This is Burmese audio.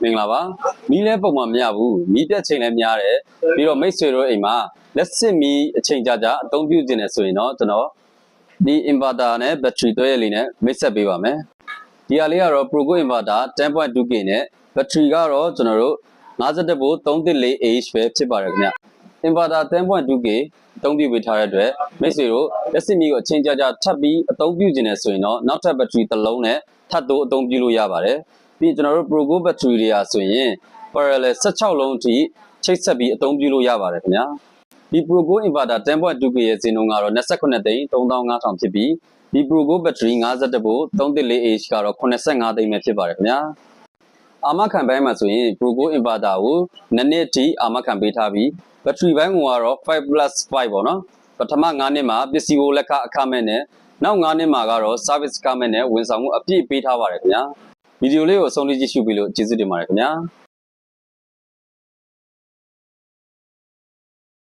မင်္ဂလာပါမီးလဲပုံမှန်မရဘူးမီးပြတ်ချိန်လည်းများတယ်ပြီးတော့မိတ်ဆွေတို့အိမ်မှာလက်စစ်မီးအချိန်ကြာကြာအသုံးပြုခြင်းနဲ့ဆိုရင်တော့ကျွန်တော်ဒီ inverter နဲ့ battery တွဲရလေးနဲ့မိတ်ဆက်ပေးပါမယ်ဒီဟာလေးကတော့ Progo inverter 10.2K နဲ့ battery ကတော့ကျွန်တော်တို့51 volt 314Ah ပဲဖြစ်ပါတယ်ခင်ဗျ inverter 10.2K အသုံးပြုပေးထားတဲ့အတွက်မိတ်ဆွေတို့လက်စစ်မီးကိုအချိန်ကြာကြာထပ်ပြီးအသုံးပြုခြင်းနဲ့ဆိုရင်တော့နောက်ထပ် battery တစ်လုံးနဲ့ထပ်တိုးအသုံးပြုလို့ရပါတယ်ပြီးကျွန်တော်တို့ Progo battery တွေဟာဆိုရင် parallel 16လုံးအထိချိတ်ဆက်ပြီးအသုံးပြုလို့ရပါတယ်ခင်ဗျာဒီ Progo inverter 10.2K ရဲ့ဈေးနှုန်းကတော့28သိန်း3500ဖြစ်ပြီးဒီ Progo battery 51 volt 314Ah ကတော့85သိန်းပဲဖြစ်ပါတယ်ခင်ဗျာအာမခံပိုင်းမှာဆိုရင် Progo inverter ကိုနှစ်အထိအာမခံပေးထားပြီး battery ဘိုင်းကတော့ 5+5 ပေါ့နော်ပထမ9နှစ်မှာပစ္စည်းကိုလက်ခအခမဲ့နဲ့နောက်9နှစ်မှာကတော့ service ခမဲ့နဲ့ဝန်ဆောင်မှုအပြည့်ပေးထားပါတယ်ခင်ဗျာဗီဒီယိုလေးကိုအဆုံးထိကြည့်ရှုပြီးလို့ကျေးဇူးတင်ပါတယ်ခင်ဗျာ